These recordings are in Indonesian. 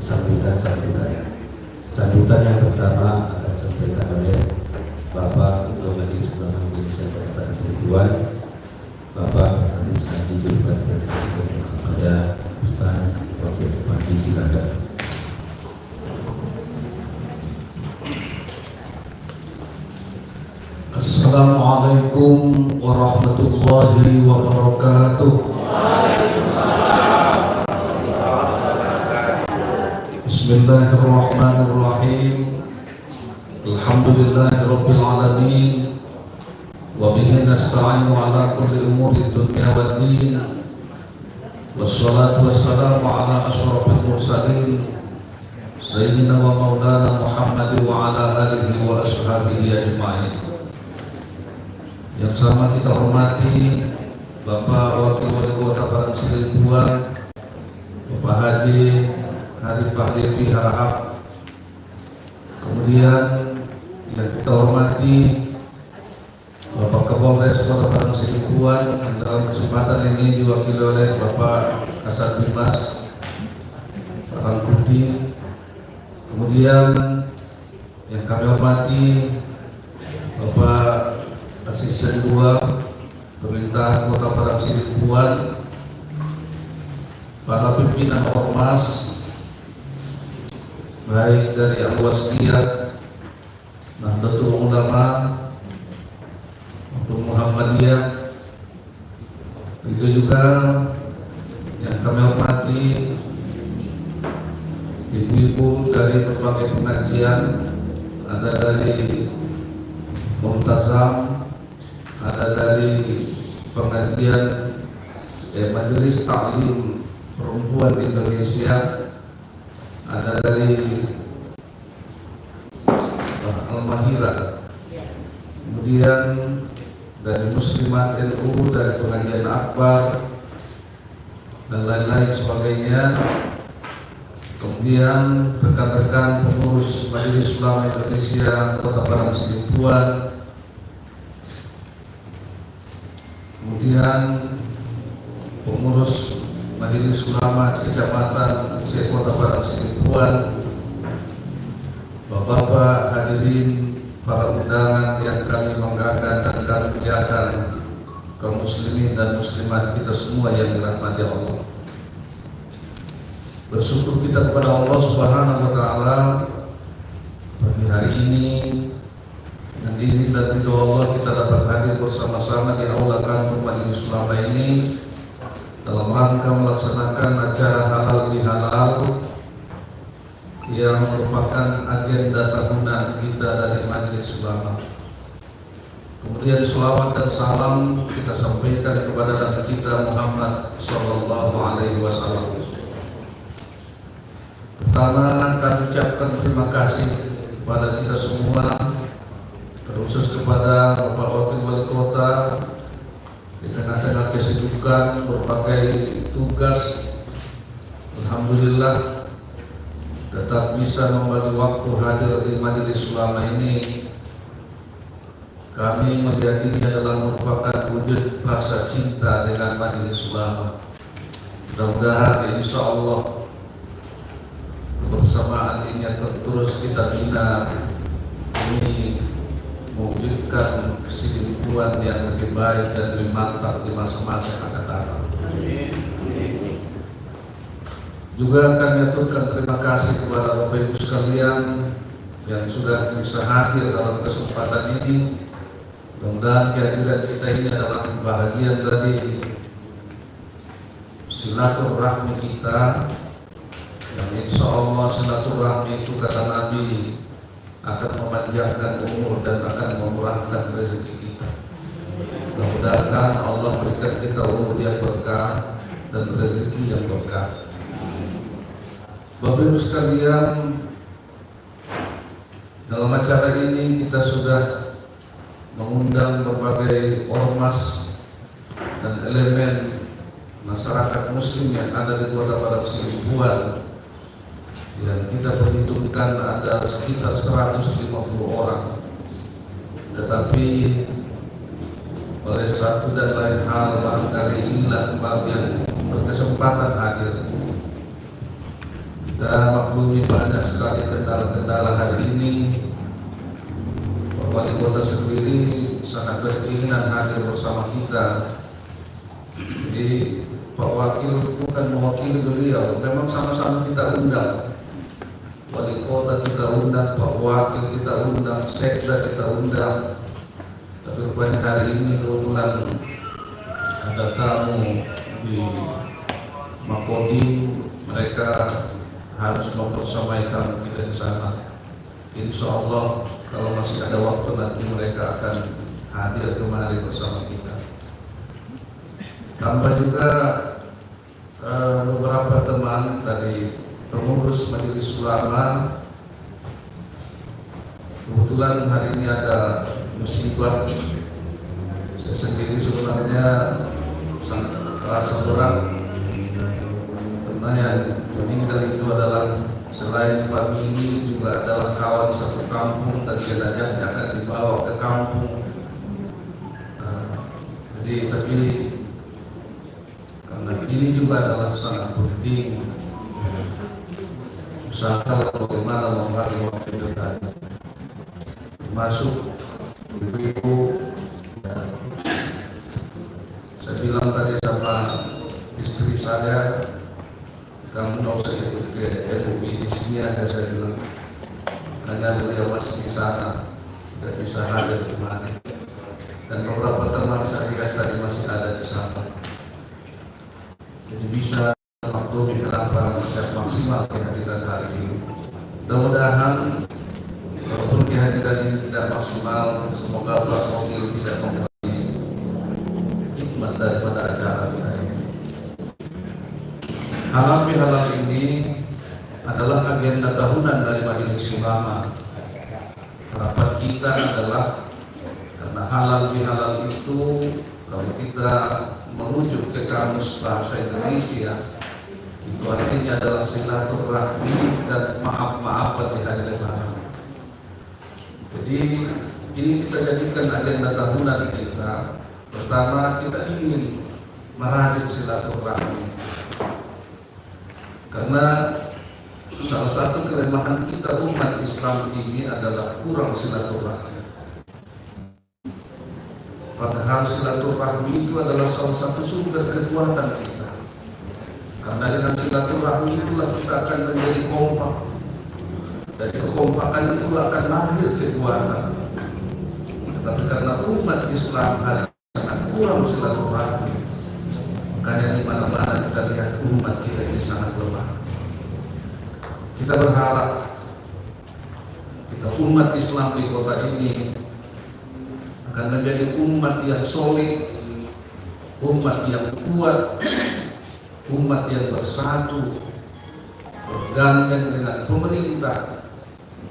sambutan-sambutannya. Sambutan yang pertama akan disampaikan oleh Bapak Ketua Majelis Ulama Indonesia Kota Padang Sidempuan, Bapak Hafiz Haji Juruban Federasi Ulama kepada Ustaz Wakil Bupati silakan. Assalamualaikum warahmatullahi wabarakatuh. Bismillahirrahmanirrahim. Alhamdulillahirabbil alamin. Wa bihi nasta'inu ala kulli umuri dunya wad din. Wassalatu wassalamu ala asyrafil mursalin Sayyidina wa maulana Muhammad wa ala alihi wa ashabihi ajma'in. Yang sama kita hormati Bapak Wakil Wali Kota Padang Sidempuan, Bapak Haji Pak Devi Harahap. Kemudian yang kita hormati Bapak Kapolres Kota Padang Sidempuan, yang dalam kesempatan ini diwakili oleh Bapak Kasat Bimas Rangkuti. Kemudian yang kami hormati Bapak Asisten 2 Pemerintah Kota Padang Sidempuan, para pimpinan ormas baik dari Al-Wasliyah, Nahdlatul Ulama maupun Muhammadiyah. Itu juga yang kami hormati ibu-ibu dari berbagai pengajian, ada dari Multazam, ada dari pengajian Majelis Taklim Perempuan Indonesia, ada dari Al-Mahira, kemudian dari Muslimat NU, dari pengajian Akbar dan lain-lain sebagainya. Kemudian rekan-rekan pengurus Majelis Ulama Indonesia Kota Padang Sidempuan, kemudian pengurus Majelis Ulama Kecamatan Kota Padang Sidempuan, Bapak-bapak hadirin, para undangan yang kami banggakan dan kami muliakan, kaum muslimin dan muslimat kita semua yang dirahmati Allah. Bersyukur kita kepada Allah Subhanahu wa taala pagi hari ini dengan izin dan ridho Allah kita dapat hadir bersama-sama di aula kantor Majelis Ulama ini dalam rangka melaksanakan acara halal bihalal yang merupakan agenda tahunan kita dari Majelis Ulama. Kemudian selawat dan salam kita sampaikan kepada Nabi kita Muhammad sallallahu alaihi wasallam. Pertama, kami ucapkan terima kasih kepada kita semua, terkhusus kepada Bapak Wakil Wali Kota di tengah-tengah kesibukan berbagai tugas. Alhamdulillah tetap bisa membagi waktu hadir di Majelis Ulama ini. Kami meyakini adalah merupakan wujud rasa cinta dengan Majelis Ulama. Mudah-mudahan insya Allah kebersamaan ini akan terus kita bina, ini mewujudkan Sidempuan yang lebih baik dan lebih mantap di masa-masa yang akan datang. Juga kami aturkan terima kasih kepada Bapak Ibu sekalian yang sudah bisa hadir dalam kesempatan ini. Mudah-mudahan kehadiran kita ini adalah bahagian dari silaturahmi kita, yang insya Allah silaturahmi itu kata Nabi akan memanjangkan umur dan akan memurahkan rezeki kita. Mudah-mudahan Allah berikan kita umur yang berkah dan rezeki yang berkah. Bapak Ibu sekalian, dalam acara ini kita sudah mengundang berbagai ormas dan elemen masyarakat muslim yang ada di Kota Padang Sidempuan, yang kita perhitungkan ada sekitar 150 orang. Tetapi oleh satu dan lain hal barangkali inilah bab yang berkesempatan hadir. Kita maklumi banyak sekali kendala-kendala hari ini. Pak Wali Kota sendiri sangat berkeinginan hadir bersama kita. Jadi Pak Wakil bukan mewakili beliau, memang sama-sama kita undang. Wali Kota kita undang, Pak Wakil kita undang, Sekda kita undang. Tapi rupanya hari ini kebetulan ada tamu di Makodim, mereka harus mempersampaikan kita di sana. Insya Allah kalau masih ada waktu nanti mereka akan hadir kemari bersama kita. Tambah juga beberapa teman dari pengurus Majelis Ulama. Kebetulan hari ini ada musibah. Saya sendiri sebenarnya sangat terasa berat karena yang meninggal itu adalah selain Pak Mini juga adalah kawan satu kampung dan jenazahnya akan dibawa ke kampung. Tapi karena ini juga adalah sangat penting, usahakan bagaimana membagi waktu dekat, masuk ibu-ibu. Saya bilang tadi sama istri saya, kamu nggak usah ikut ke MUI di sini aja, saya bilang, karena beliau masih di sana, tidak bisa hadir kemana. Dan beberapa teman saya lihat tadi masih ada di sana. Jadi bisa maklumi kenapa tidak maksimal kehadiran hari ini. Mudah-mudahan walaupun kehadiran ini tidak maksimal, semoga Pak Wakil tidak mengurangi hikmat daripada acara kita ini. Halal ini adalah agenda tahunan dari Majelis Ulama. Harapan kita adalah karena halal itu kalau kita merujuk ke kamus bahasa Indonesia itu artinya adalah silaturahmi dan maaf-maafan di hari lebaran. Jadi ini kita jadikan agenda tahunan kita. Pertama, kita ingin merajut silaturahmi karena salah satu kelemahan kita umat Islam ini adalah kurang silaturahmi. Padahal silaturahmi itu adalah salah satu sumber kekuatan kita. Karena dengan silaturahmi itulah kita akan menjadi kompak. Dari kekompakan itulah akan lahir kekuatan. Tetapi karena umat Islam ada sangat kurang silaturahmi, makanya di mana-mana kita lihat umat kita ini sangat lemah. Kita berharap kita umat Islam di kota ini akan menjadi umat yang solid, umat yang kuat, umat yang bersatu, bergandeng dengan pemerintah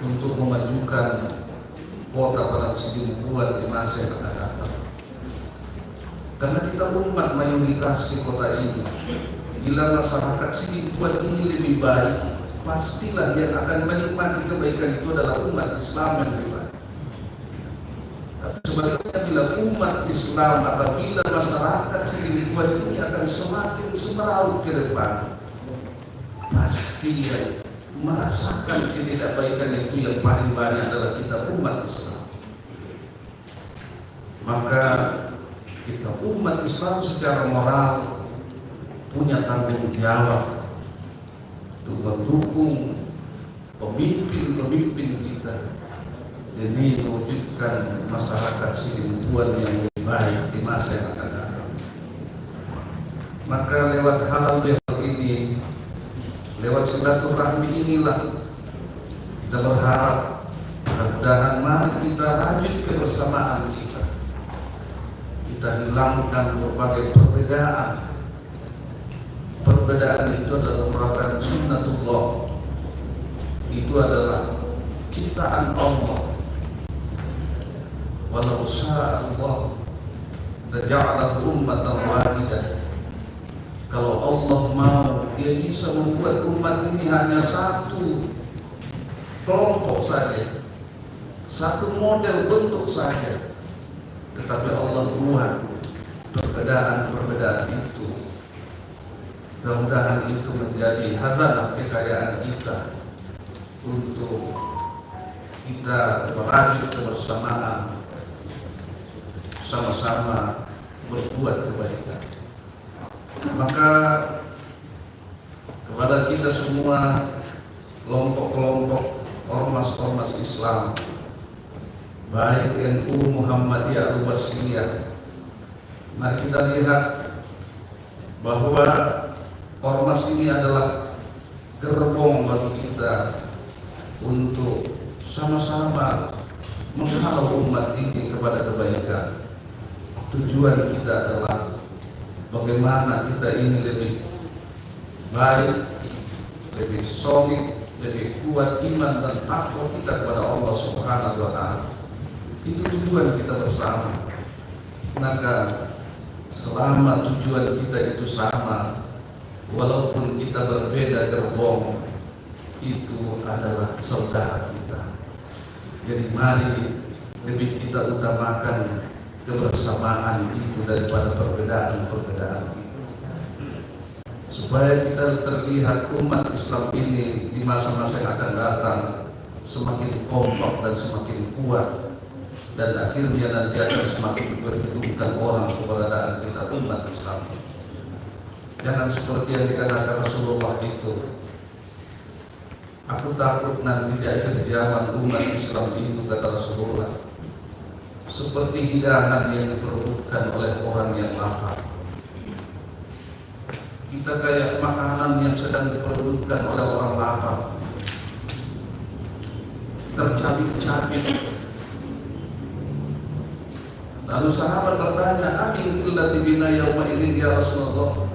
untuk memajukan kota Padang Sidimpuan di masa yang akan datang. Karena kita umat mayoritas di kota ini, bila masyarakat Sidimpuan ini lebih baik, pastilah yang akan menikmati kebaikan itu adalah umat Islam yang lebih baik. Sebaliknya bila umat Islam atau bila masyarakat Sidimpuan ini akan semakin semeraut ke depan, pasti merasakan ketidakbaikan itu yang paling banyak adalah kita umat Islam. Maka kita umat Islam secara moral punya tanggung jawab untuk mendukung pemimpin-pemimpin kita demi mewujudkan masyarakat Sidimpuan yang lebih baik di masa yang akan datang. Maka lewat halal bihalal ini, lewat silaturahmi inilah kita berharap mudah-mudahan mari kita rajut kebersamaan kita. Kita hilangkan berbagai perbedaan. Perbedaan itu adalah merupakan sunnatullah. Itu adalah ciptaan Allah. Walau syaa Allah laja'alahu ummatan wahidah. Kalau Allah mau, Dia bisa membuat umat ini hanya satu kelompok saja, satu model bentuk saja. Tetapi Allah buat perbedaan-perbedaan itu Mudah-mudahan itu menjadi hazanah kekayaan kita untuk kita merajut kebersamaan, sama-sama berbuat kebaikan. Maka kepada kita semua, kelompok-kelompok ormas-ormas Islam, baik NU, Muhammadiyah, Al-Wasliyah, mari kita lihat bahwa ormas ini adalah gerbong bagi kita untuk sama-sama menghalau umat ini kepada kebaikan. Tujuan kita adalah bagaimana kita ini lebih baik, lebih solid, lebih kuat iman dan takwa kita kepada Allah Subhanahu wa Ta'ala. Itu tujuan kita bersama. Maka selama tujuan kita itu sama, walaupun kita berbeda gerbong, itu adalah saudara kita. Jadi mari lebih kita utamakan kebersamaan itu daripada perbedaan-perbedaan, supaya kita terlihat umat Islam ini di masa-masa yang akan datang semakin kompak dan semakin kuat, dan akhirnya nanti akan semakin berhidupkan orang keberadaan kita umat Islam. Jangan seperti yang dikatakan Rasulullah itu, aku takut nanti di akhir zaman umat Islam itu, kata Rasulullah, seperti hidangan yang diperebutkan oleh orang yang lapar. Kita kayak makanan yang sedang diperebutkan oleh orang lapar, tercabik-cabik. Lalu sahabat bertanya, amin qillati bina yauma idzin ya Rasulullah,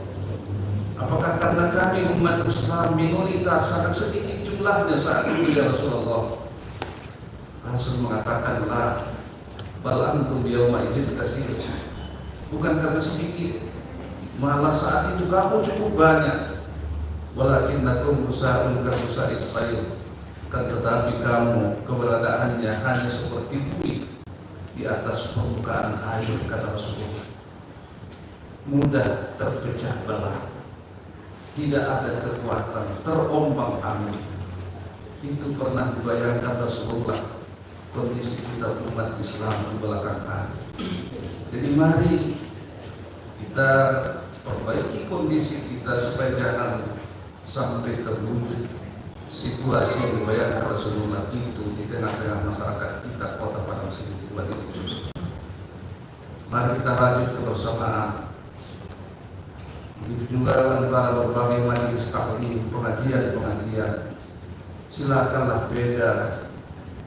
apakah karena kami umat Islam minoritas sangat sedikit jumlahnya saat itu ya Rasulullah? Rasul mengatakan, la bal antum yauma idzin katsir, bukan karena sedikit, malah saat itu kamu cukup banyak. Walakinnakum rusa'un karusa'is sayr, kan tetapi kamu keberadaannya hanya seperti buih di atas permukaan air, kata Rasulullah. Mudah terpecah belah, tidak ada kekuatan, terombang-ambing. Itu pernah dibayangkan Rasulullah kondisi kita umat Islam di belakang hari. Jadi mari kita perbaiki kondisi kita supaya jangan sampai terwujud situasi yang dibayangkan Rasulullah itu di tengah-tengah masyarakat kita Kota Padang Sidin khusus. Mari kita rajut kebersamaan. Begitu juga antara berbagai majelis taklim, pengajian. Silakanlah beda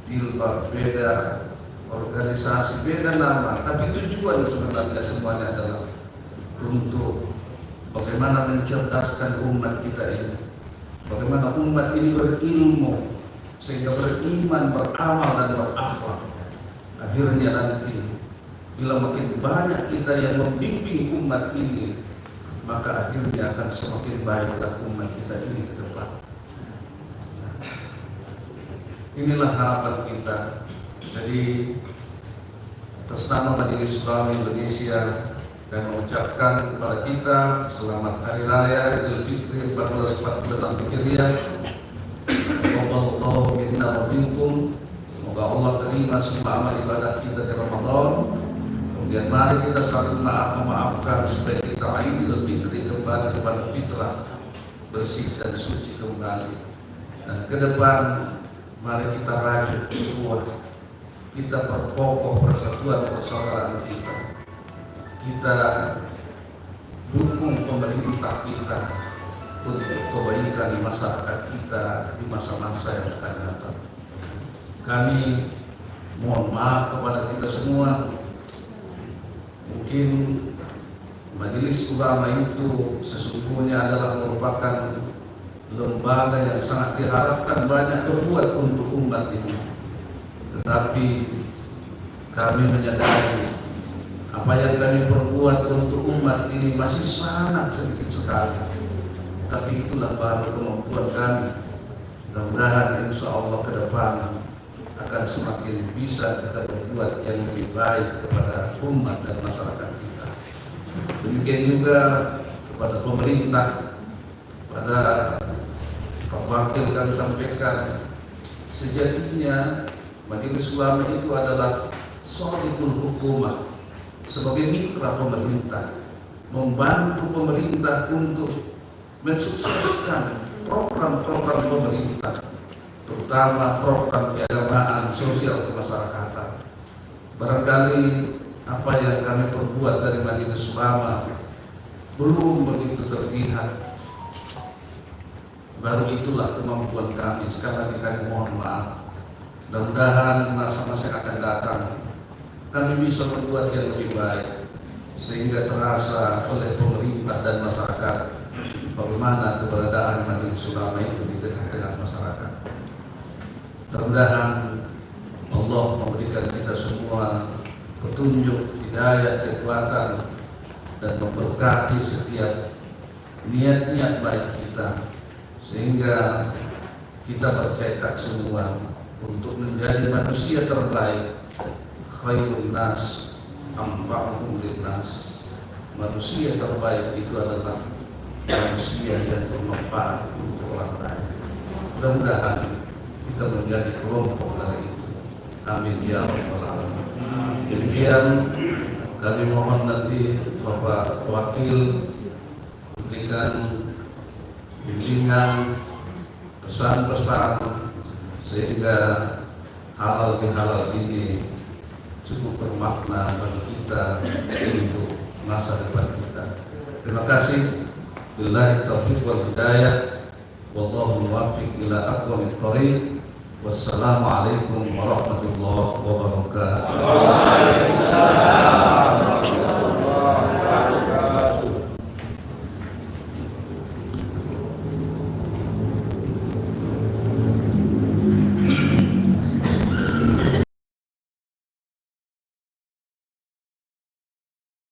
jilbab, beda organisasi, beda nama, tapi tujuan sebenarnya semuanya adalah untuk bagaimana mencerdaskan umat kita ini, bagaimana umat ini berilmu sehingga beriman, beramal dan berakhlak. Akhirnya nanti bila makin banyak kita yang membimbing umat ini, maka akhirnya akan semakin baiklah umat kita ini ke depan. Inilah harapan kita. Jadi atas nama Majelis Ulama Indonesia dan mengucapkan kepada kita selamat Hari Raya Idul Fitri 1444 Hijriah. Wallahu minna wa minkum. Semoga Allah terima semua amal ibadah kita di Ramadan. Kemudian mari kita saling memaafkan supaya kita Idul Fitri kembali kepada fitrah, bersih dan suci kembali. Dan ke depan mari kita rajut ukhuwah, kita perkokoh persatuan persaudaraan kita. Kita dukung pemerintah kita untuk kebaikan masyarakat kita di masa-masa yang akan datang. Kami mohon maaf kepada kita semua. Mungkin Majelis Ulama itu sesungguhnya adalah merupakan lembaga yang sangat diharapkan banyak berbuat untuk umat ini. Tetapi kami menyadari apa yang kami perbuat untuk umat ini masih sangat sedikit sekali. Tapi itulah baru kemampuan kami. Mudah-mudahan insya Allah ke depan akan semakin bisa kita berbuat yang lebih baik kepada umat dan masyarakat kita. Demikian juga kepada pemerintah pada Pak Wakil kami sampaikan, sejatinya Majelis Ulama itu adalah sholihul hukumah, sebagai mitra pemerintah, membantu pemerintah untuk mensukseskan program-program pemerintah, terutama program keagamaan, sosial kemasyarakatan. Barangkali apa yang kami perbuat dari Majelis Ulama belum begitu terlihat. Baru itulah kemampuan kami. Sekali lagi kami mohon maaf. Mudah-mudahan masa-masa yang akan datang kami bisa berbuat yang lebih baik, sehingga terasa oleh pemerintah dan masyarakat bagaimana keberadaan Majelis Ulama itu di tengah-tengah masyarakat. Mudah-mudahan Allah memberikan kita semua petunjuk, hidayah, kekuatan, dan memberkati setiap niat-niat baik kita, sehingga kita bertekad semua untuk menjadi manusia terbaik, khairun nas anfa'uhum linnas. Manusia terbaik itu adalah manusia yang bermanfaat untuk orang lain. Mudah-mudahan kita menjadi kelompok dari itu. Amin ya rabbal alamin. Demikian kami mohon nanti Bapak Wakil berikan bimbingan, pesan-pesan, sehingga halal bihalal ini cukup bermakna bagi kita untuk masa depan kita. Terima kasih. Billahi taufiq wal hidayah. Wallahu muwaffiq ila aqwamit thoriq. Wassalamualaikum warahmatullahi wabarakatuh.